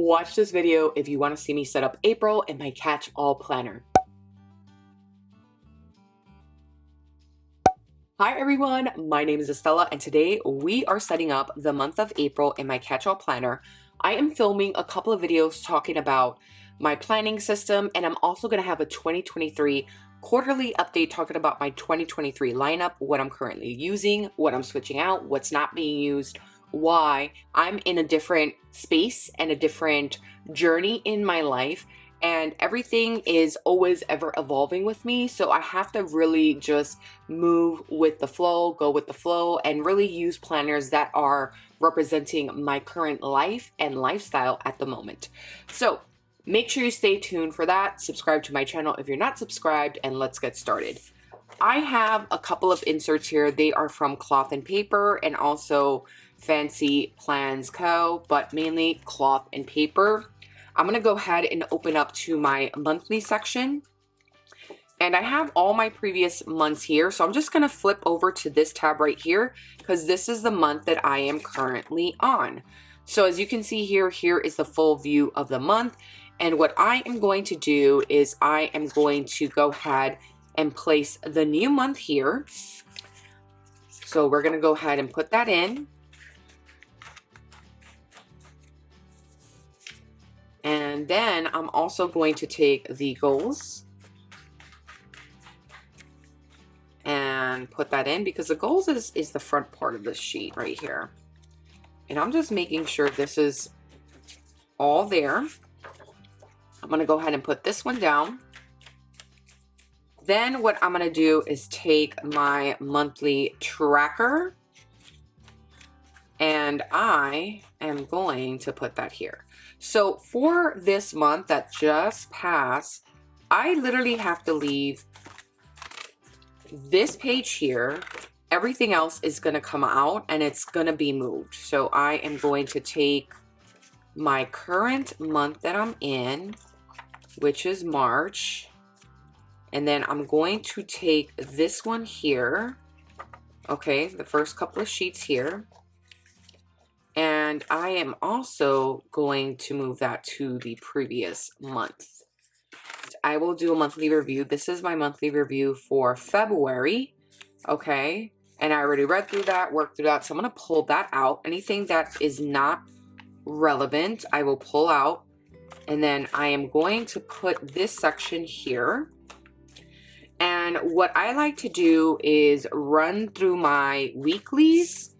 Watch this video if you want to see me set up April in my Catch-all planner. Hi everyone, my name is Estella and today we are setting up the month of April in my Catch-all planner. I am filming a couple of videos talking about my planning system, and I'm also going to have a 2023 quarterly update talking about my 2023 lineup, what I'm currently using, what I'm switching out, what's not being used, why I'm in a different space and a different journey in my life. And everything is always ever evolving with me. So I have to really just move with the flow, go with the flow, and really use planners that are representing my current life and lifestyle at the moment. So make sure you stay tuned for that. Subscribe to my channel if you're not subscribed, and let's get started. I have a couple of inserts here. They are from Cloth and Paper and also Fancy Plans Co., but mainly Cloth and Paper. I'm going to go ahead and open up to my monthly section. And I have all my previous months here. So I'm just going to flip over to this tab right here because this is the month that I am currently on. So as you can see here, here is the full view of the month. And what I am going to do is I am going to go ahead and place the new month here. So we're going to go ahead and put that in. And then I'm also going to take the goals and put that in because the goals is the front part of this sheet right here. And I'm just making sure this is all there. I'm going to go ahead and put this one down. Then what I'm going to do is take my monthly tracker and I am going to put that here. So for this month that just passed, I literally have to leave this page here. Everything else is going to come out and it's going to be moved. So I am going to take my current month that I'm in, which is March. And then I'm going to take this one here. Okay, the first couple of sheets here. And I am also going to move that to the previous month. I will do a monthly review. This is my monthly review for February. Okay. And I already read through that, worked through that. So I'm going to pull that out. Anything that is not relevant, I will pull out. And then I am going to put this section here. And what I like to do is run through my weeklies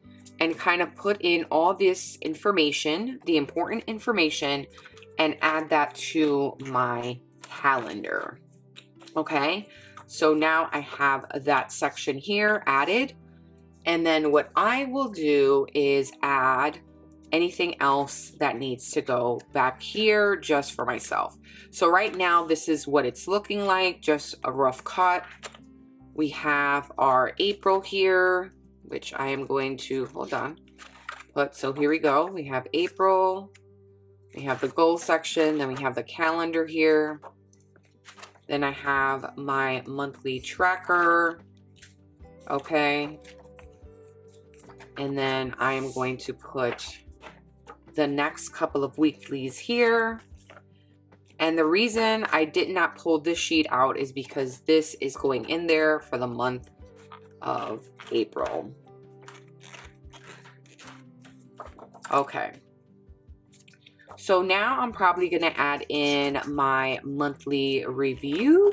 and kind of put in all this information, the important information, and add that to my calendar. Okay, so now I have that section here added. And then what I will do is add anything else that needs to go back here just for myself. So right now, this is what it's looking like, just a rough cut. We have our April here, which I am going to, hold on, so here we go. We have April, we have the goal section, then we have the calendar here. Then I have my monthly tracker, okay. And then I am going to put the next couple of weeklies here. And the reason I did not pull this sheet out is because this is going in there for the month of April. Okay. So now I'm probably going to add in my monthly review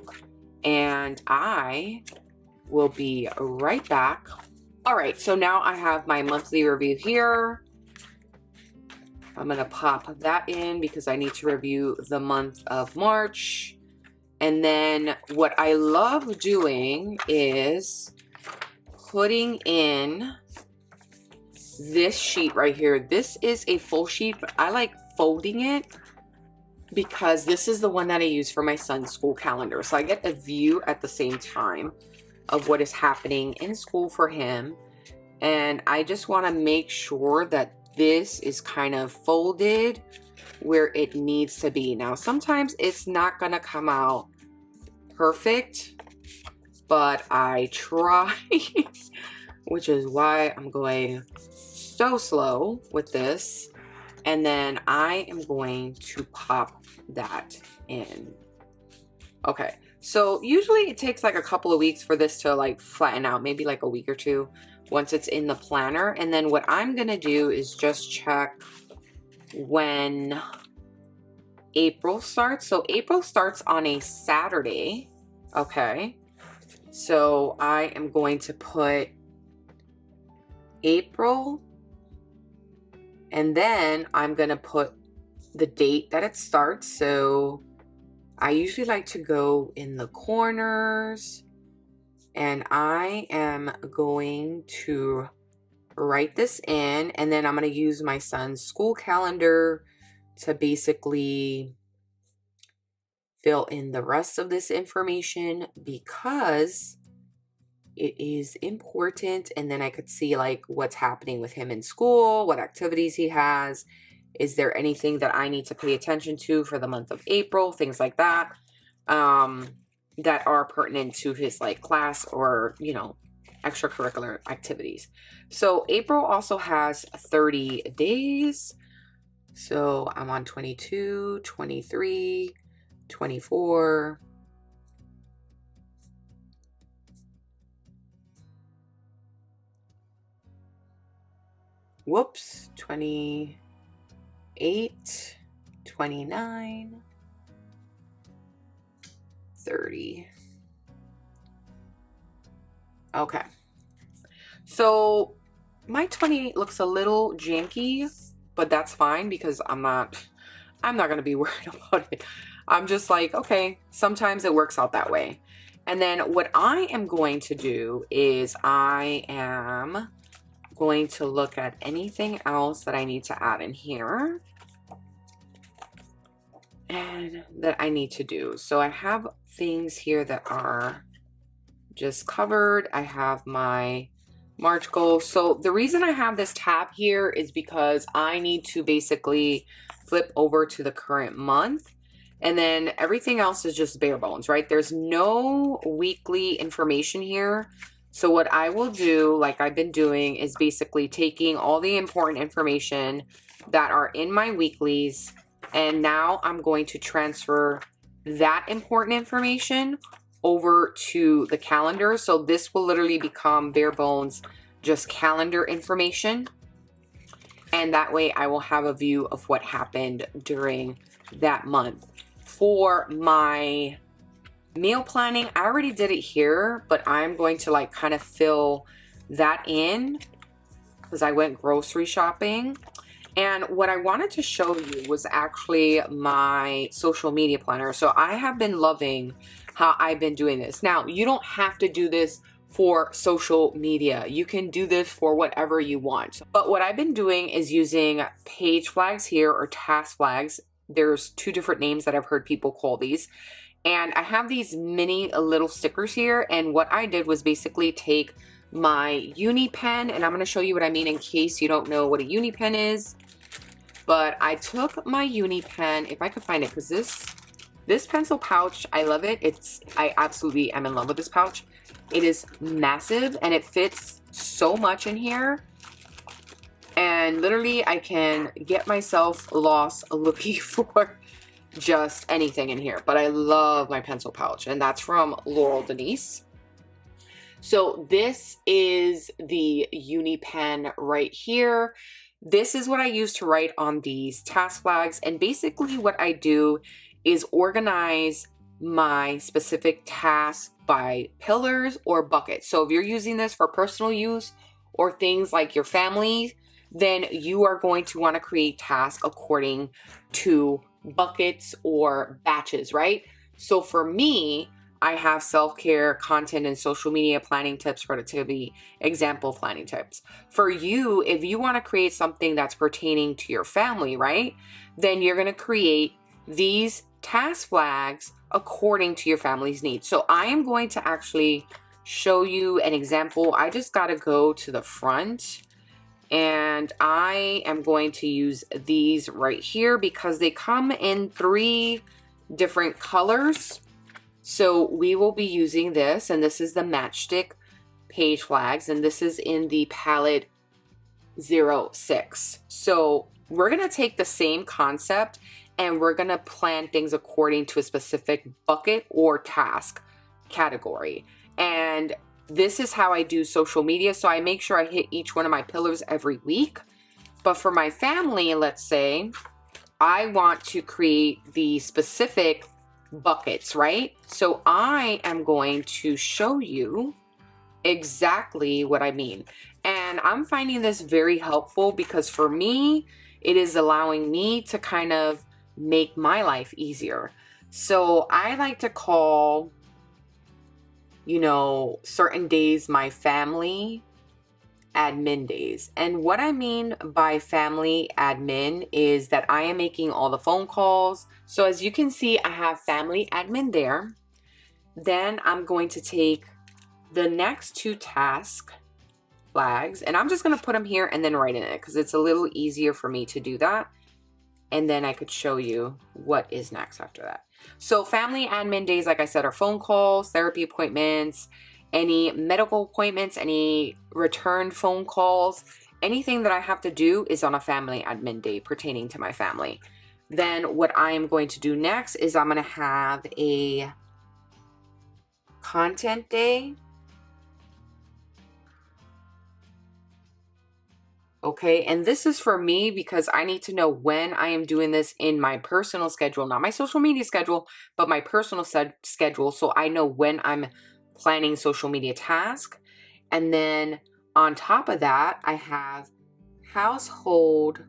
and I will be right back. All right. So now I have my monthly review here. I'm going to pop that in because I need to review the month of March. And then what I love doing is putting in this sheet right here. This is a full sheet, but I like folding it because this is the one that I use for my son's school calendar. So I get a view at the same time of what is happening in school for him. And I just want to make sure that this is kind of folded where it needs to be. Now, sometimes it's not going to come out perfect, but I try, which is why I'm going so slow with this. And then I am going to pop that in. Okay, so usually it takes like a couple of weeks for this to like flatten out, maybe like a week or two once it's in the planner. And then what I'm gonna do is just check when April starts. So April starts on a Saturday. Okay, so I am going to put April, and then I'm gonna put the date that it starts. So I usually like to go in the corners, and I am going to write this in, and then I'm going to use my son's school calendar to basically fill in the rest of this information because it is important. And then I could see like what's happening with him in school, what activities he has. Is there anything that I need to pay attention to for the month of April? Things like that, that are pertinent to his like class or, you know, extracurricular activities. So April also has 30 days. So I'm on 22, 23, 24. Whoops, 28, 29, 30. Okay. So my 28 looks a little janky, but that's fine because I'm not going to be worried about it. I'm just like, okay, sometimes it works out that way. And then what I am going to do is I am going to look at anything else that I need to add in here and that I need to do. So I have things here that are just covered. I have my March goals. So the reason I have this tab here is because I need to basically flip over to the current month, and then everything else is just bare bones, right? There's no weekly information here. So what I will do, like I've been doing, is basically taking all the important information that are in my weeklies, and now I'm going to transfer that important information over to the calendar. So this will literally become bare bones, just calendar information. And that way I will have a view of what happened during that month. For my meal planning, I already did it here, but I'm going to like kind of fill that in because I went grocery shopping. And what I wanted to show you was actually my social media planner. So I have been loving how I've been doing this. Now, you don't have to do this for social media. You can do this for whatever you want. But what I've been doing is using page flags here, or task flags. There's two different names that I've heard people call these. And I have these mini little stickers here. And what I did was basically take my uni pen, and I'm going to show you what I mean in case you don't know what a uni pen is. But I took my uni pen, if I could find it, because this pencil pouch, I love it. I absolutely am in love with this pouch. It is massive and it fits so much in here. And literally I can get myself lost looking for just anything in here. But I love my pencil pouch, and that's from Laurel Denise. So this is the uni pen right here. This is what I use to write on these task flags. And basically what I do is organize my specific tasks by pillars or buckets. So if you're using this for personal use or things like your family, then you are going to want to create tasks according to buckets or batches, right? So for me, I have self-care, content, and social media planning tips, productivity, example planning tips. For you, if you want to create something that's pertaining to your family, right, then you're going to create these task flags according to your family's needs. So I am going to actually show you an example. I just got to go to the front, and I am going to use these right here because they come in 3 different colors. So we will be using this, and this is the matchstick page flags, and this is in the palette 06. So we're going to take the same concept and we're going to plan things according to a specific bucket or task category. And this is how I do social media. So I make sure I hit each one of my pillars every week. But for my family, let's say, I want to create the specific buckets, right? So I am going to show you exactly what I mean. And I'm finding this very helpful because for me, it is allowing me to kind of make my life easier. So I like to call, you know, certain days my family admin days. And what I mean by family admin is that I am making all the phone calls. So as you can see, I have family admin there. Then I'm going to take the next two task flags and I'm just going to put them here and then write in it because it's a little easier for me to do that. And then I could show you what is next after that. So family admin days, like I said, are phone calls, therapy appointments, any medical appointments, any returned phone calls, anything that I have to do is on a family admin day pertaining to my family. Then what I am going to do next is I'm going to have a content day. Okay, and this is for me because I need to know when I am doing this in my personal schedule, not my social media schedule, but my personal schedule. So I know when I'm planning social media task. And then on top of that, I have household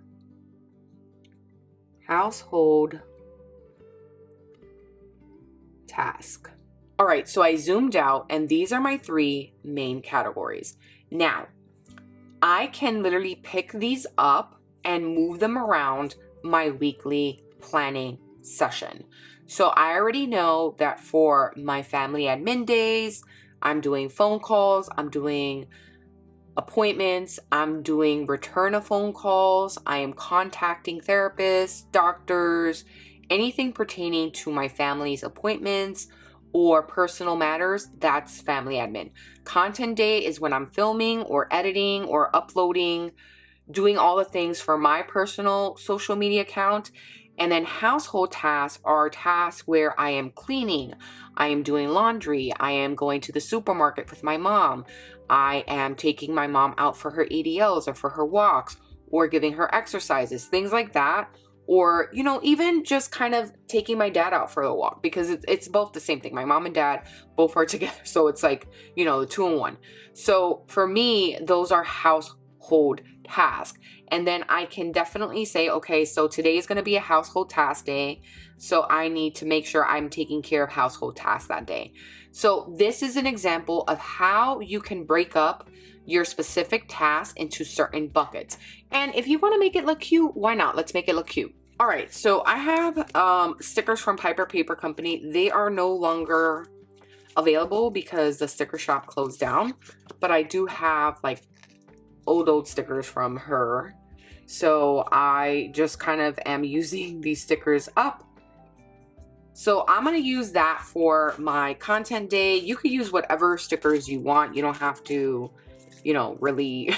task. All right, so I zoomed out and these are my three main categories. Now, I can literally pick these up and move them around my weekly planning session. So I already know that for my family admin days, I'm doing phone calls, I'm doing appointments, I'm doing return of phone calls, I am contacting therapists, doctors, anything pertaining to my family's appointments or personal matters, that's family admin. Content day is when I'm filming or editing or uploading, doing all the things for my personal social media account. And then household tasks are tasks where I am cleaning, I am doing laundry, I am going to the supermarket with my mom, I am taking my mom out for her ADLs or for her walks or giving her exercises, things like that. Or, you know, even just kind of taking my dad out for a walk because it's both the same thing. My mom and dad both are together. So it's like, you know, the 2-in-1. So for me, those are household tasks. And then I can definitely say, okay, so today is going to be a household task day. So I need to make sure I'm taking care of household tasks that day. So this is an example of how you can break up your specific tasks into certain buckets. And if you want to make it look cute, why not? Let's make it look cute. All right, so I have stickers from Piper Paper Company. They are no longer available because the sticker shop closed down, but I do have like old stickers from her. So I just kind of am using these stickers up. So I'm going to use that for my content day. You could use whatever stickers you want. You don't have to, you know, really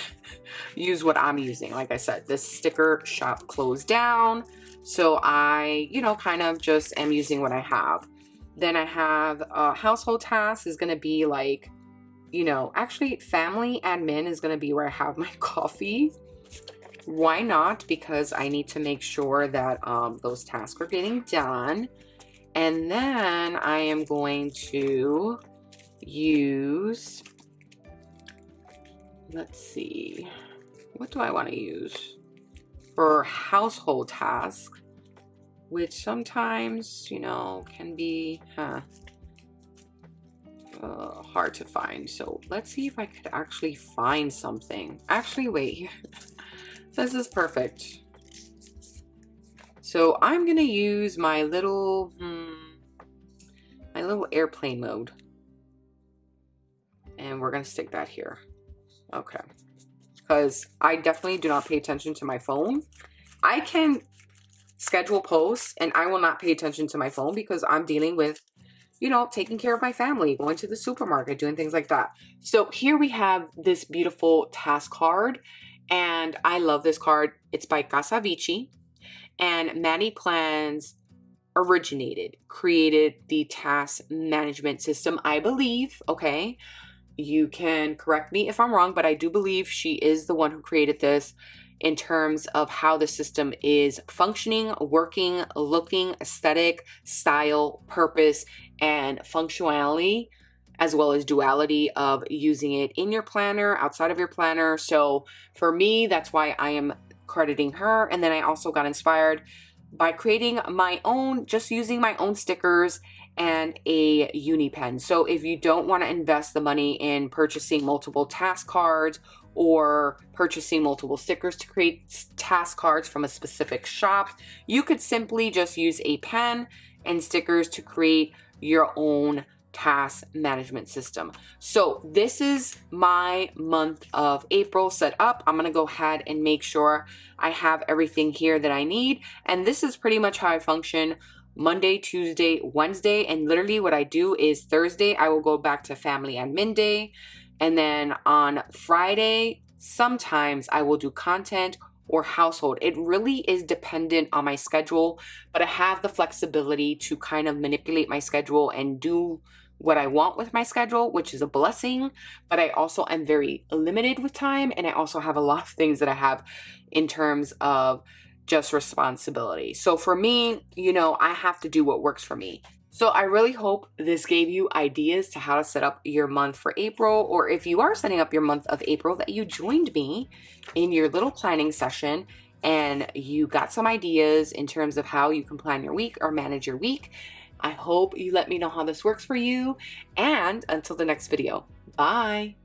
use what I'm using. Like I said, this sticker shop closed down. So I, you know, kind of just am using what I have. Then I have household tasks is going to be like, you know, actually family admin is going to be where I have my coffee. Why not? Because I need to make sure that those tasks are getting done. And then I am going to use, let's see, what do I want to use for household tasks, which sometimes, you know, can be hard to find. So let's see if I could actually find something. Actually, wait, this is perfect. So I'm gonna use my little airplane mode, and we're gonna stick that here. Okay, because I definitely do not pay attention to my phone. I can schedule posts and I will not pay attention to my phone because I'm dealing with, you know, taking care of my family, going to the supermarket, doing things like that. So here we have this beautiful task card. And I love this card. It's by Casavici. And Manny Plans created the task management system, I believe. Okay. You can correct me if I'm wrong, but I do believe she is the one who created this in terms of how the system is functioning, working, looking, aesthetic, style, purpose, and functionality, as well as duality of using it in your planner, outside of your planner. So for me, that's why I am crediting her. And then I also got inspired by creating my own, just using my own stickers and a uni pen. So if you don't want to invest the money in purchasing multiple task cards or purchasing multiple stickers to create task cards from a specific shop, you could simply just use a pen and stickers to create your own task management system. So this is my month of April set up. I'm going to go ahead and make sure I have everything here that I need. And this is pretty much how I function Monday, Tuesday, Wednesday. And literally what I do is Thursday, I will go back to family admin day. And then on Friday, sometimes I will do content or household. It really is dependent on my schedule, but I have the flexibility to kind of manipulate my schedule and do what I want with my schedule, which is a blessing, but I also am very limited with time, and I also have a lot of things that I have in terms of just responsibility. So for me, you know, I have to do what works for me. So I really hope this gave you ideas to how to set up your month for April, or if you are setting up your month of April, that you joined me in your little planning session and you got some ideas in terms of how you can plan your week or manage your week. I hope you let me know how this works for you. And until the next video, bye.